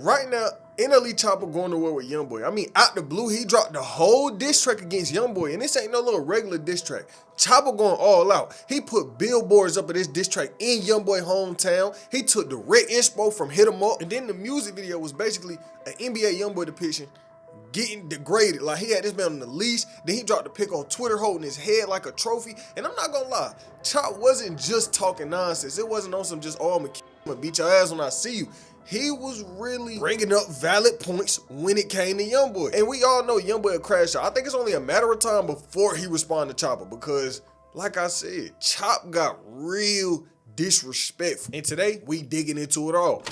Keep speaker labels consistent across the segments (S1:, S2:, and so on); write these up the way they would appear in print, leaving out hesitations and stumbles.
S1: right now, NLE Choppa going to war with Youngboy. I mean, out the blue, he dropped the whole diss track against Youngboy, and this ain't no little regular diss track. Choppa going all out. He put billboards up of this diss track in Youngboy hometown. He took direct inspo from Hit 'Em Up, and then the music video was basically an NBA Youngboy depiction getting degraded. Like, he had this man on the leash, then he dropped the pic on Twitter holding his head like a trophy. And I'm not gonna lie, Chop wasn't just talking nonsense. It wasn't on some just, oh, I'm gonna beat your ass when I see you. He was really bringing up valid points when it came to Youngboy. And we all know Youngboy a crash out. I think it's only a matter of time before he responded to Choppa, because like I said, Chop got real disrespectful. And today, we digging into it all.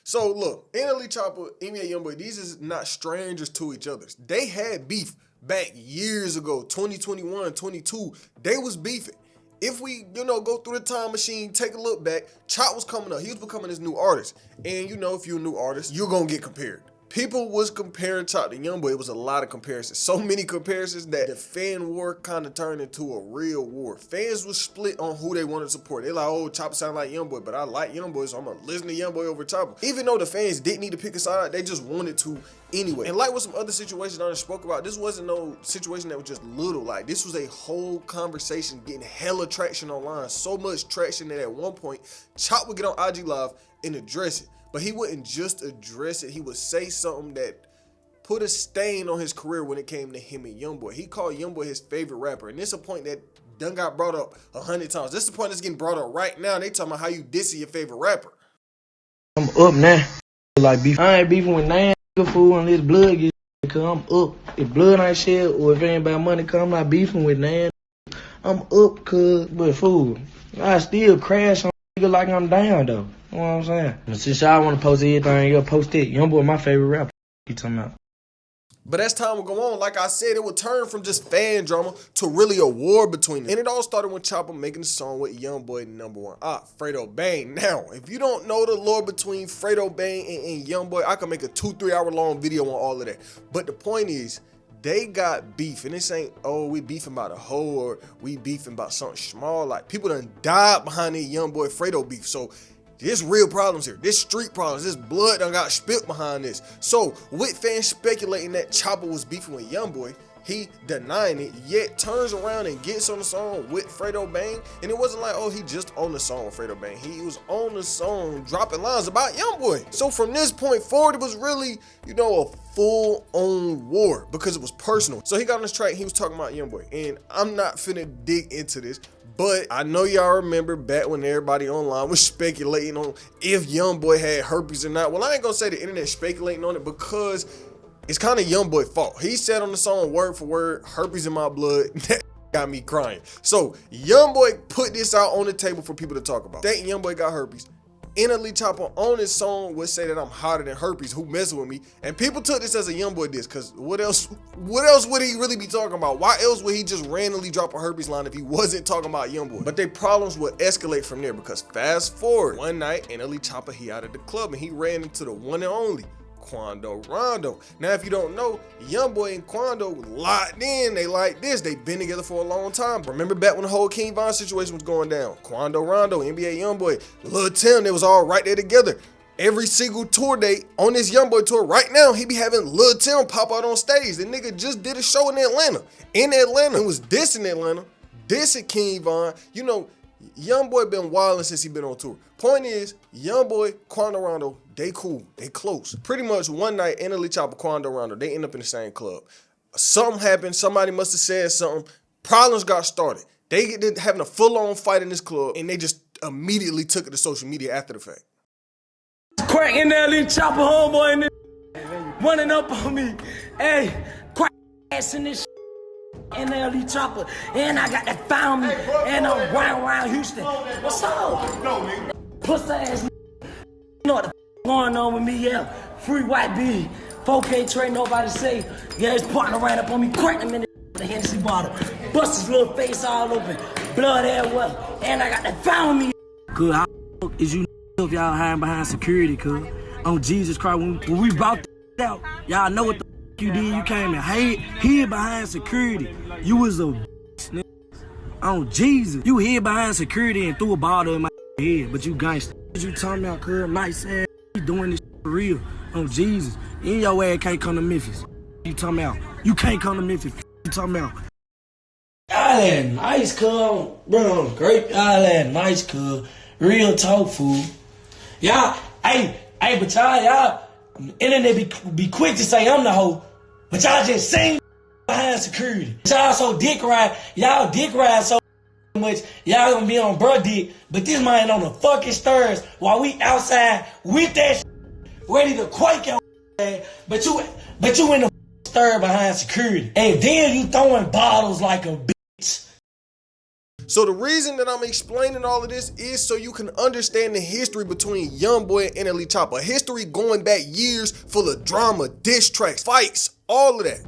S1: So look, NLE Choppa, NBA Youngboy, these is not strangers to each other. They had beef back years ago, 2021, 22. They was beefing. If we, go through the time machine, take a look back, Chop was coming up. He was becoming this new artist. And if you're a new artist, you're gonna get compared. People was comparing Chop to Youngboy. It was a lot of comparisons. So many comparisons that the fan war kind of turned into a real war. Fans was split on who they wanted to support. They like, oh, Choppa sound like Youngboy, but I like Youngboy, so I'm gonna listen to Youngboy over Choppa. Even though the fans didn't need to pick a side, they just wanted to anyway. And like with some other situations I done spoke about, this wasn't no situation that was just little. Like, this was a whole conversation getting hella traction online. So much traction that at one point, Chop would get on IG Live and address it. But he wouldn't just address it. He would say something that put a stain on his career when it came to him and Youngboy. He called Youngboy his favorite rapper. And this is a point that done got brought up 100 times. This is the point that's getting brought up right now. They talking about how you dissing your favorite rapper.
S2: I'm up now. Like beef. I ain't beefing with none fool unless blood gets, because I'm up. If blood ain't shed or if anybody money come, I'm not beefing with none. I'm up, but fool, I still crash on like I'm down though. You know what I'm saying? But since y'all want to post everything, you'll post it. Youngboy my favorite rapper. You talking about?
S1: But as time would go on, like I said, it would turn from just fan drama to really a war between them. And it all started when Choppa making a song with Youngboy #1 Fredo Bang. Now, if you don't know the lore between Fredo Bang and Youngboy, I can make a 2-3 hour long video on all of that. But the point is, they got beef, and this ain't, oh, we beefing about a hoe or we beefing about something small. Like, people done died behind the Youngboy Fredo beef. So there's real problems here. This street problems. This blood done got spilt behind this. So with fans speculating that Choppa was beefing with Youngboy, he denying it, yet turns around and gets on the song with Fredo Bang. And it wasn't like, oh, he just on the song with Fredo Bang. He was on the song dropping lines about Youngboy. So from this point forward, it was really, a full-on war because it was personal. So he got on this track, he was talking about Youngboy. And I'm not finna dig into this, but I know y'all remember back when everybody online was speculating on if Youngboy had herpes or not. Well, I ain't gonna say the internet speculating on it because it's kind of Youngboy's fault. He said on the song word for word, herpes in my blood. That got me crying. So Youngboy put this out on the table for people to talk about. Thinking Youngboy got herpes. NLE Choppa on his song would say that I'm hotter than herpes, who messing with me? And people took this as a Youngboy diss, because what else would he really be talking about? Why else would he just randomly drop a herpes line if he wasn't talking about Youngboy? But their problems would escalate from there, because fast forward, one night, NLE Choppa, he out of the club and he ran into the one and only Quando Rondo. Now, if you don't know, Youngboy and Quando locked in. They like this. They've been together for a long time. Remember back when the whole King Von situation was going down? Quando Rondo, NBA Youngboy, Lil Tim, they was all right there together. Every single tour date on this Youngboy tour right now, he be having Lil Tim pop out on stage. The nigga just did a show in Atlanta. It was dissing Atlanta, dissing King Von. Youngboy been wilding since he been on tour. Point is, Youngboy, Quando Rondo, they cool, they close. Pretty much one night, NLE Choppa, Quando Rondo, they end up in the same club. Something happened, somebody must have said something, problems got started. They get having a full-on fight in this club, and they just immediately took it to social media after the fact.
S3: Crack NLE Choppa, homeboy, in this running up on me. Hey, crack ass in this NLE Choppa, and I got that found me, and I'm round Houston. What's up? Pussy ass, you know what the going on with me? Yeah, free white B, 4K trade, nobody say. Yeah, his partner ran up on me, cracked him in the Hennessy bottle, bust his little face all open, blood everywhere, and I got that found me.
S2: Good, how is you if y'all hiding behind security, cuz? On Jesus Christ, when we brought out, y'all know what the you did. You came and hid behind security. You was a nigga. On Jesus, you hid behind security and threw a bottle in my head, but you gangsta. What you talking about, cuz? Nice ass, you doing this
S3: real. On Jesus. In your ass can't come to Memphis. You talking about? You can't come to Memphis. You talking about? Island, nice, cuz. Bro, great island, nice, cuz. Real talk, fool. Y'all, but y'all, internet be quick to say I'm the hoe, but y'all just sing behind security. Y'all so dick ride, y'all dick ride so much, y'all gonna be on bruh dick, but this man on the fucking stairs while we outside with that shit, ready to quake your ass, but you in the stir behind security, and then you throwing bottles like a bitch.
S1: So the reason that I'm explaining all of this is so you can understand the history between Youngboy and NLE Choppa. History going back years full of drama, diss tracks, fights, all of that.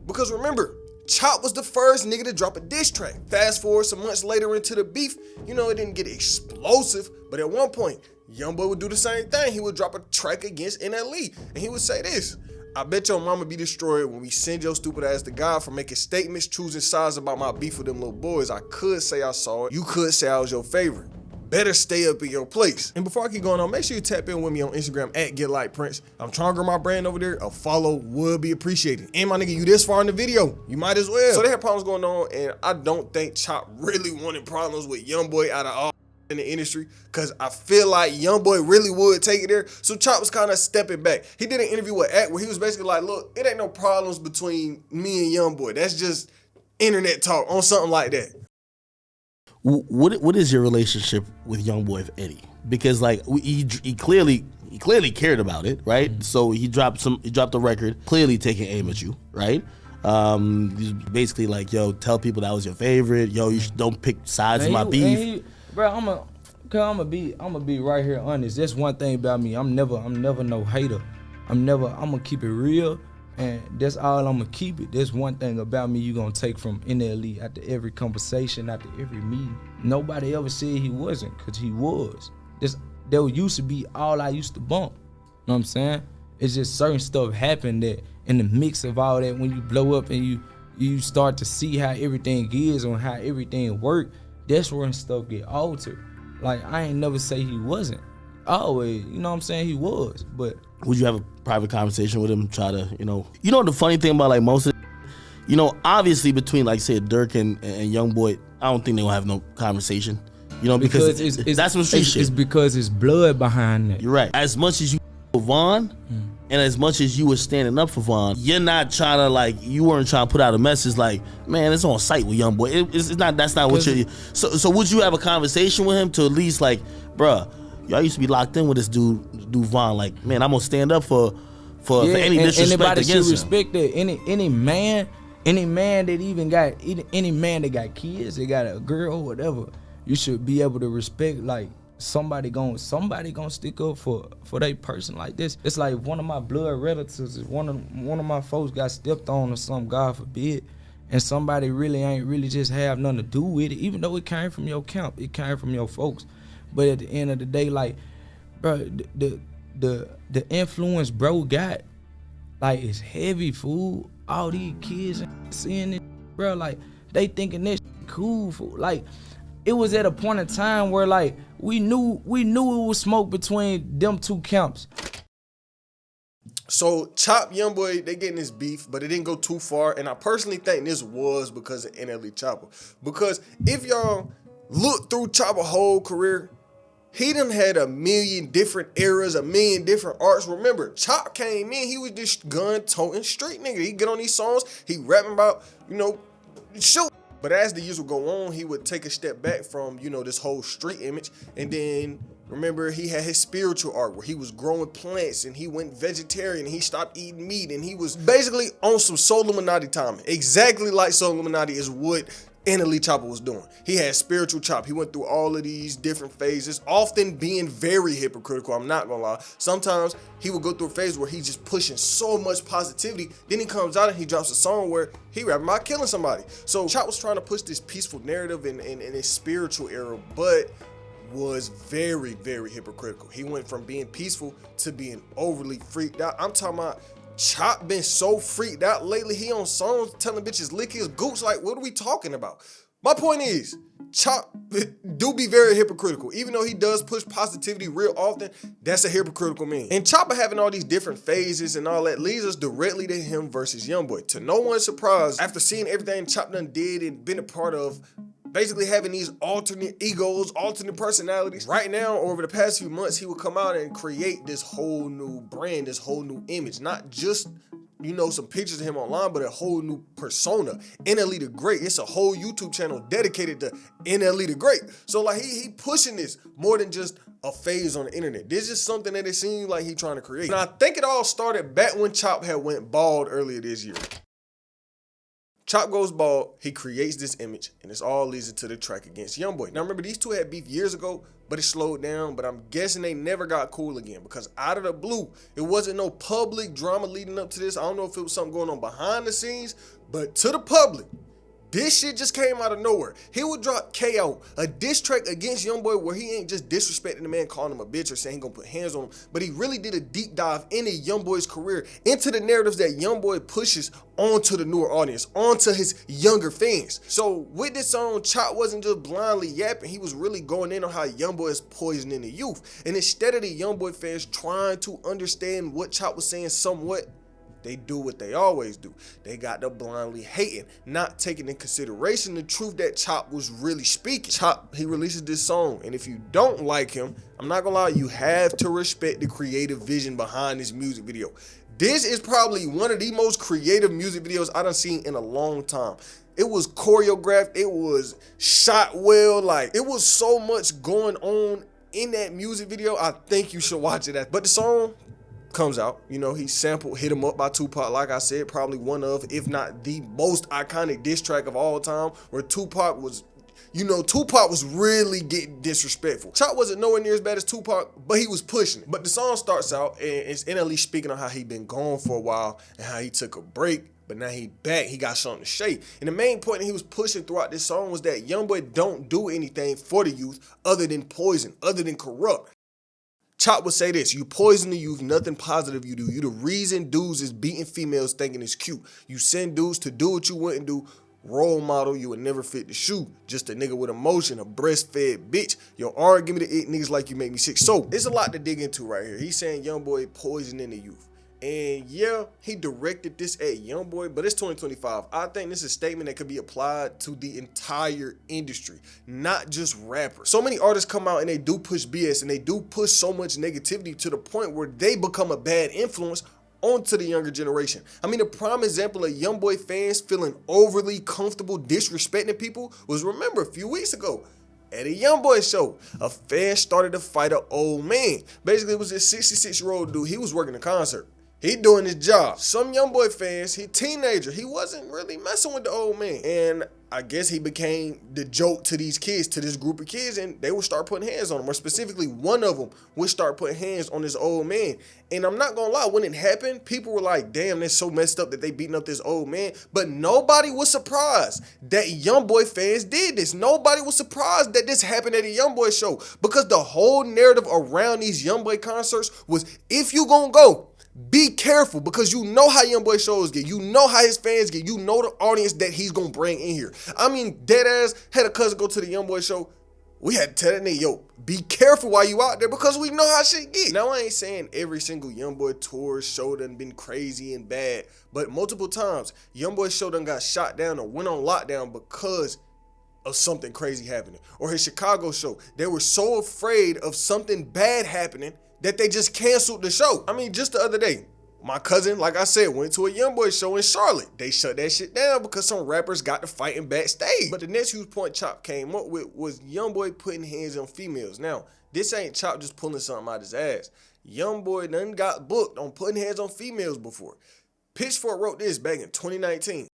S1: Because remember, Chop was the first nigga to drop a diss track. Fast forward some months later into the beef, you know, it didn't get explosive, but at one point, Youngboy would do the same thing. He would drop a track against NLE, and he would say this: I bet your mama be destroyed when we send your stupid ass to God for making statements, choosing sides about my beef with them little boys. I could say I saw it. You could say I was your favorite. Better stay up in your place. And before I keep going on, make sure you tap in with me on Instagram at GetLikePrincee. I'm trying to grow my brand over there. A follow would be appreciated. And my nigga, you this far in the video, you might as well. So they had problems going on, and I don't think Chop really wanted problems with Youngboy out of all in the industry, because I feel like Youngboy really would take it there. So Chop was kind of stepping back. He did an interview with Act where he was basically like, look, it ain't no problems between me and Youngboy. That's just internet talk on something like that.
S4: What is your relationship with Youngboy with Eddie? Because like he clearly cared about it, right? Mm-hmm. So he dropped a record clearly taking aim at you, right? He's basically like, yo, tell people that was your favorite. Yo, you don't pick sides in my beef.
S5: Bro, I'm gonna be right here honest. That's one thing about me. I'm never no hater. I'm gonna keep it real, and that's all I'm gonna keep it. That's one thing about me you gonna take from NLE after every conversation, after every meeting. Nobody ever said he wasn't, cause he was. That used to be all I used to bump. You know what I'm saying? It's just certain stuff happened that in the mix of all that, when you blow up and you start to see how everything is and how everything work, that's when stuff get altered. Like, I ain't never say he wasn't. Always, you know what I'm saying, he was, but.
S4: Would you have a private conversation with him, try to, you know the funny thing about like most of, obviously between like say Dirk and Youngboy, I don't think they gonna have no conversation, because it's that's some street shit.
S5: It's because it's blood behind that.
S4: You're right. As much as you Vaughn, and as much as you were standing up for Vaughn, you're not trying to you weren't trying to put out a message like, man, it's on site with Youngboy. It's not. That's not what you're. So would you have a conversation with him to at least like, bruh, y'all used to be locked in with this dude Vaughn. Like, man, I'm gonna stand up for any disrespect against him. Anybody should respect that. Any man that even got any man that got kids, they got a girl or whatever, you should be able to respect like. Somebody gonna stick up for their person like this. It's like one of my blood relatives, one of my folks got stepped on or something, God forbid, and somebody really ain't really just have nothing to do with it, even though it came from your camp, it came from your folks. But at the end of the day, like, bro, the influence bro got, like, it's heavy, fool. All these kids seeing it, bro, like, they thinking this cool, fool. Like, it was at a point in time where like we knew it was smoke between them two camps.
S1: So Chop, Youngboy, they getting this beef, but it didn't go too far. And I personally think this was because of NLE Choppa. Because if y'all look through Choppa's whole career, he done had a million different eras, a million different arts. Remember, Chop came in, he was this gun-toting street nigga. He get on these songs, he rapping about, shoot. But as the years would go on, he would take a step back from, this whole street image. And then, remember, he had his spiritual art where he was growing plants and he went vegetarian and he stopped eating meat. And he was basically on some Soul Illuminati timing. Exactly like Soul Illuminati is what NLE Choppa was doing. He had spiritual Chop. He went through all of these different phases, often being very hypocritical, I'm not gonna lie. Sometimes he would go through a phase where he's just pushing so much positivity, then he comes out and he drops a song where he rapping about killing somebody. So Chop was trying to push this peaceful narrative in his spiritual era, but was very, very hypocritical. He went from being peaceful to being overly freaked out. I'm talking about Chop been so freaked out lately. He on songs telling bitches lick his gooch. Like, what are we talking about? My point is, Chop do be very hypocritical. Even though he does push positivity real often, that's a hypocritical man. And Choppa having all these different phases and all that leads us directly to him versus Youngboy. To no one's surprise, after seeing everything Chop done did and been a part of, basically having these alternate egos, alternate personalities. Right now, over the past few months, he would come out and create this whole new brand, this whole new image. Not just, you know, some pictures of him online, but a whole new persona. NLE the Great. It's a whole YouTube channel dedicated to NLE the Great. So like he pushing this more than just a phase on the internet. This is something that it seems like he trying to create. And I think it all started back when Chop had went bald earlier this year. Chop goes bald, he creates this image, and it's all leads to the track against Youngboy. Now remember, these two had beef years ago, but it slowed down, but I'm guessing they never got cool again because out of the blue, it wasn't no public drama leading up to this. I don't know if it was something going on behind the scenes, but to the public, this shit just came out of nowhere. He would drop KO, a diss track against Youngboy where he ain't just disrespecting the man, calling him a bitch or saying he gonna put hands on him, but he really did a deep dive into Youngboy's career, into the narratives that Youngboy pushes onto the newer audience, onto his younger fans. So with this song, Chop wasn't just blindly yapping, he was really going in on how Youngboy is poisoning the youth. And instead of the Youngboy fans trying to understand what Chop was saying somewhat, they do what they always do. They got the blindly hating, not taking in consideration the truth that Chop was really speaking. Chop, he releases this song, and if you don't like him, I'm not gonna lie, you have to respect the creative vision behind this music video. This is probably one of the most creative music videos I done seen in a long time. It was choreographed, it was shot well, like it was so much going on in that music video. I think you should watch it. But the song comes out, you know, he sampled Hit 'Em Up by Tupac. Like I said, probably one of, if not the most iconic diss track of all time, where Tupac was, you know, Tupac was really getting disrespectful. Chop wasn't nowhere near as bad as Tupac, but he was pushing it. But the song starts out and it's NLE speaking on how he been gone for a while and how he took a break, but now he back, he got something to say. And the main point that he was pushing throughout this song was that Youngboy don't do anything for the youth other than poison, other than corrupt. Chop would say this: you poison the youth, nothing positive you do. You the reason dudes is beating females thinking it's cute. You send dudes to do what you wouldn't do. Role model, you would never fit the shoe. Just a nigga with emotion, a breastfed bitch. Your R, give me the it, niggas like you make me sick. So, there's a lot to dig into right here. He's saying Youngboy poisoning the youth. And yeah, he directed this at Youngboy, but it's 2025. I think this is a statement that could be applied to the entire industry, not just rappers. So many artists come out and they do push BS and they do push so much negativity to the point where they become a bad influence onto the younger generation. I mean, a prime example of Youngboy fans feeling overly comfortable disrespecting people was, remember, a few weeks ago, at a Youngboy show, a fan started to fight an old man. Basically, it was this 66-year-old dude. He was working a concert. He doing his job. Some Youngboy fans, he teenager, he wasn't really messing with the old man. And I guess he became the joke to these kids, to this group of kids, and they would start putting hands on him. Or specifically, one of them would start putting hands on this old man. And I'm not gonna lie, when it happened, people were like, damn, that's so messed up that they beating up this old man. But nobody was surprised that Youngboy fans did this. Nobody was surprised that this happened at a Youngboy show, because the whole narrative around these Youngboy concerts was, if you gonna go, be careful, because you know how Youngboy shows get. You know how his fans get. You know the audience that he's gonna bring in here. I mean, deadass had a cousin go to the Youngboy show. We had to tell that nigga, yo, be careful while you out there, because we know how shit get. Now, I ain't saying every single Youngboy tour show done been crazy and bad, but multiple times, Youngboy show done got shot down or went on lockdown because of something crazy happening. Or his Chicago show, they were so afraid of something bad happening that they just canceled the show. I mean, just the other day, my cousin, like I said, went to a Youngboy show in Charlotte. They shut that shit down because some rappers got to fighting backstage. But the next huge point Chop came up with was Youngboy putting hands on females. Now, this ain't Chop just pulling something out his ass. Youngboy done got booked on putting hands on females before. Pitchfork wrote this back in 2019.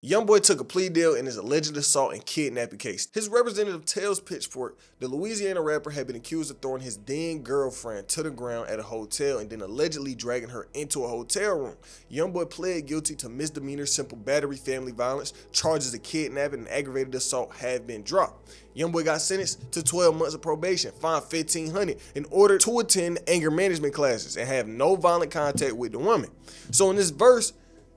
S1: Youngboy took a plea deal in his alleged assault and kidnapping case. His representative tells Pitchfork the Louisiana rapper had been accused of throwing his then girlfriend to the ground at a hotel and then allegedly dragging her into a hotel room. Youngboy pled guilty to misdemeanor simple battery, family violence. Charges of kidnapping and aggravated assault have been dropped. Youngboy got sentenced to 12 months of probation, fined $1,500 in order to attend anger management classes and have no violent contact with the woman. So in this verse,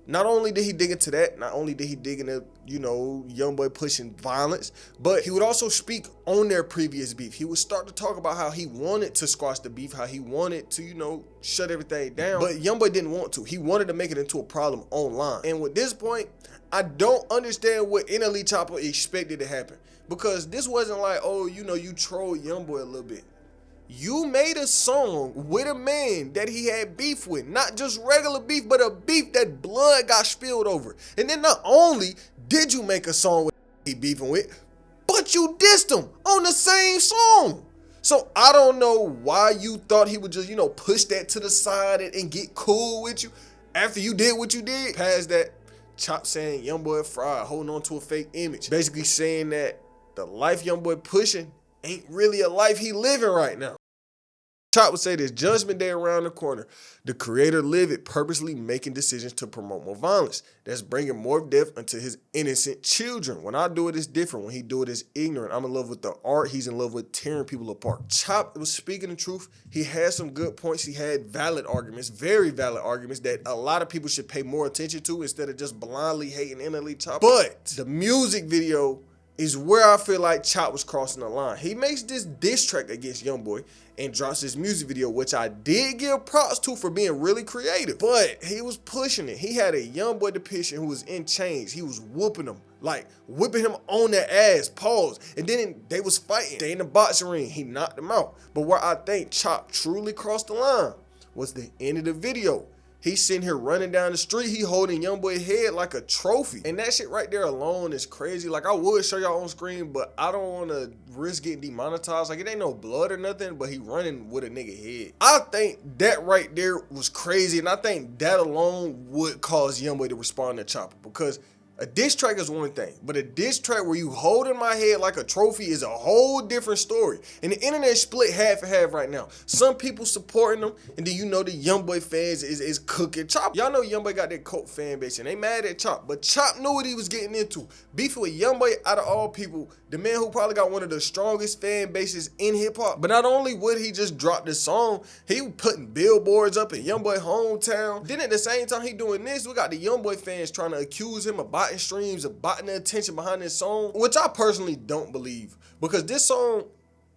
S1: Not only did he dig into that, not only did he dig into, Youngboy pushing violence, but he would also speak on their previous beef. He would start to talk about how he wanted to squash the beef, how he wanted to, shut everything down. But Youngboy didn't want to. He wanted to make it into a problem online. And with this point, I don't understand what NLE Choppa expected to happen. Because this wasn't like, oh, you trolled Youngboy a little bit. You made a song with a man that he had beef with. Not just regular beef, but a beef that blood got spilled over. And then not only did you make a song with he beefing with, but you dissed him on the same song. So I don't know why you thought he would just, push that to the side and get cool with you after you did what you did. Past that, Chop saying Youngboy fried, holding on to a fake image. Basically saying that the life Youngboy pushing ain't really a life he living right now. Chop would say this judgment day around the corner. The creator live it, purposely making decisions to promote more violence. That's bringing more death unto his innocent children. When I do it, it's different. When he do it, it's ignorant. I'm in love with the art. He's in love with tearing people apart. Chop was speaking the truth. He had some good points. He had valid arguments, very valid arguments that a lot of people should pay more attention to instead of just blindly hating NLE Chop. But the music video is where I feel like Chop was crossing the line. He makes this diss track against Youngboy and drops his music video, which I did give props to for being really creative. But he was pushing it. He had a Youngboy depiction who was in chains. He was whooping him, like whipping him on their ass, pause. And then they was fighting. They in the boxing ring. He knocked him out. But where I think Chop truly crossed the line was the end of the video. He's sitting here running down the street. He holding Youngboy's head like a trophy. And that shit right there alone is crazy. Like, I would show y'all on screen, but I don't want to risk getting demonetized. Like, it ain't no blood or nothing, but he running with a nigga head. I think that right there was crazy. And I think that alone would cause Youngboy to respond to Choppa. Because a diss track is one thing, but a diss track where you holding my head like a trophy is a whole different story. And the internet split half and half right now. Some people supporting them, and then the Youngboy fans is cooking Chop. Y'all know Youngboy got that cult fan base, and they mad at Chop. But Chop knew what he was getting into. Beefing with Youngboy, out of all people, the man who probably got one of the strongest fan bases in hip hop. But not only would he just drop this song, he was putting billboards up in Youngboy hometown. Then at the same time he doing this, we got the Youngboy fans trying to accuse him of botting streams, of botting the attention behind this song, which I personally don't believe, because this song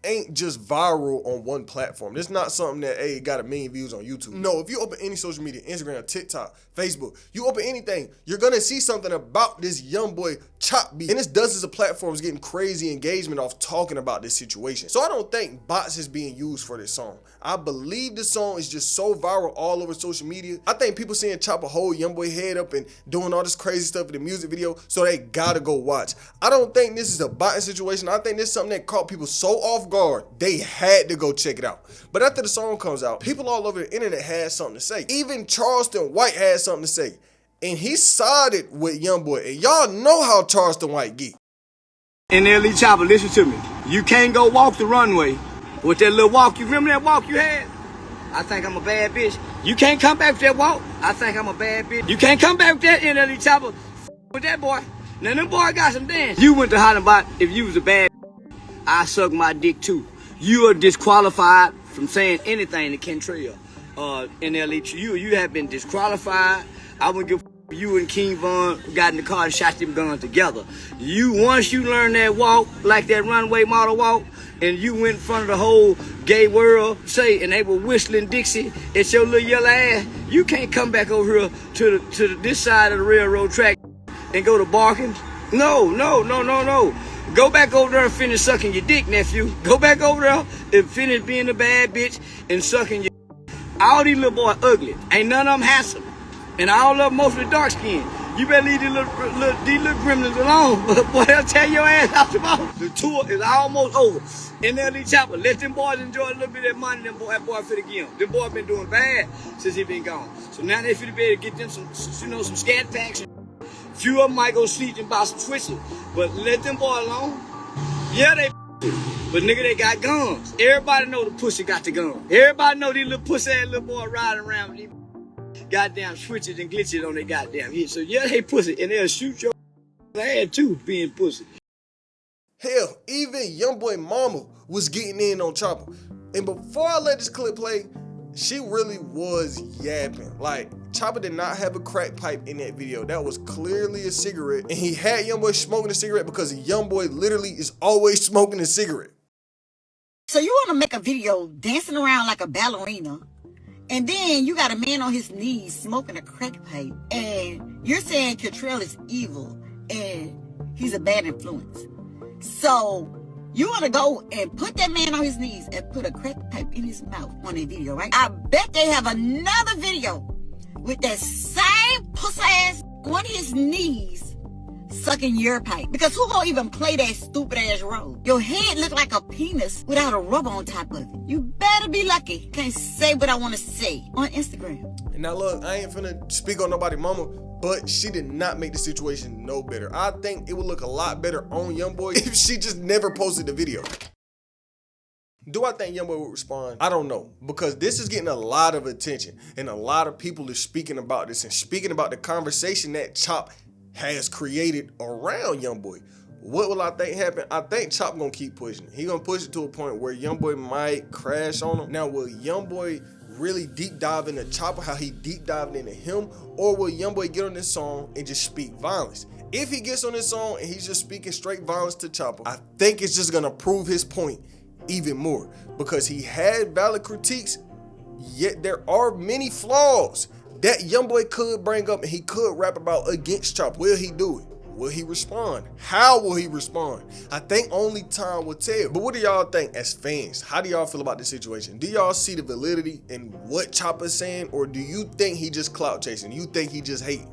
S1: ain't just viral on one platform. This not something that, hey, got 1 million views on YouTube. No, if you open any social media, Instagram, TikTok, Facebook, you open anything, you're gonna see something about this Youngboy Chop beat. And this dozens of platforms getting crazy engagement off talking about this situation. So I don't think bots is being used for this song. I believe this song is just so viral all over social media. I think people seeing Choppa hold Youngboy head up and doing all this crazy stuff in the music video, so they gotta go watch. I don't think this is a botting situation. I think this is something that caught people so off guard, they had to go check it out. But after the song comes out, people all over the internet had something to say. Even Charleston White had something to say. And he sided with Youngboy. And y'all know how Charleston White get.
S6: NLE Choppa, listen to me. You can't go walk the runway with that little walk. You remember that walk you had? I think I'm a bad bitch. You can't come back with that walk. I think I'm a bad bitch. You can't come back with that NLE Choppa with that boy. Now them boy got some dance. You went to holler about if you was a bad bitch, I suck my dick too. You are disqualified from saying anything to Kentrell. NLE, you have been disqualified. I wouldn't give you and King Von got in the car and shot them guns together. Once you learn that walk, like that runway model walk, and you went in front of the whole gay world, and they were whistling Dixie at your little yellow ass, you can't come back over here to this side of the railroad track and go to Barkins. No. Go back over there and finish sucking your dick, nephew. Go back over there and finish being a bad bitch and sucking your all these little boys ugly. Ain't none of them handsome. And all of them mostly dark skinned. You better leave these little gremlins alone. Boy, they'll tear your ass out tomorrow. The tour is almost over. NLE Choppa, let them boys enjoy a little bit of that money that boy finna give them. Them boys been doing bad since he been gone. So now they finna be able to get them some scat packs. Few of them might go sleep and buy some switches. But let them boys alone. Yeah, they but nigga, they got guns. Everybody know the pussy got the gun. Everybody know these little pussy ass little boys riding around with these goddamn switches and glitches on their goddamn head. So yeah, they pussy, and they'll shoot your ass too, being pussy.
S1: Hell, even Youngboy mama was getting in on Choppa. And before I let this clip play, she really was yapping. Like, Choppa did not have a crack pipe in that video. That was clearly a cigarette. And he had Youngboy smoking a cigarette because Youngboy literally is always smoking a cigarette.
S7: So you want to make a video dancing around like a ballerina, and then you got a man on his knees smoking a crack pipe, and you're saying Catrell is evil and he's a bad influence. So you want to go and put that man on his knees and put a crack pipe in his mouth on a video, right? I bet they have another video with that same pussy ass on his knees sucking your pipe. Because who gonna even play that stupid ass role? Your head look like a penis without a rubber on top of it. You better be lucky. Can't say what I want to say on Instagram.
S1: And now look, I ain't finna speak on nobody mama, but she did not make the situation no better. I think it would look a lot better on Youngboy if she just never posted the video. Do I think Youngboy would respond? I don't know, because this is getting a lot of attention and a lot of people are speaking about this and speaking about the conversation that Chop has created around Youngboy. What will I think happen? I think Chop gonna keep pushing it. He gonna push it to a point where Youngboy might crash on him. Now, will Youngboy really deep dive into Choppa how he deep dived into him, or will Youngboy get on this song and just speak violence? If he gets on this song and he's just speaking straight violence to Choppa, I think it's just gonna prove his point even more, because he had valid critiques, yet there are many flaws that Youngboy could bring up and he could rap about against Choppa. Will he do it? Will he respond? How will he respond? I think only time will tell. But what do y'all think as fans? How do y'all feel about this situation? Do y'all see the validity in what Choppa's saying, or do you think he just clout chasing? You think he just hating?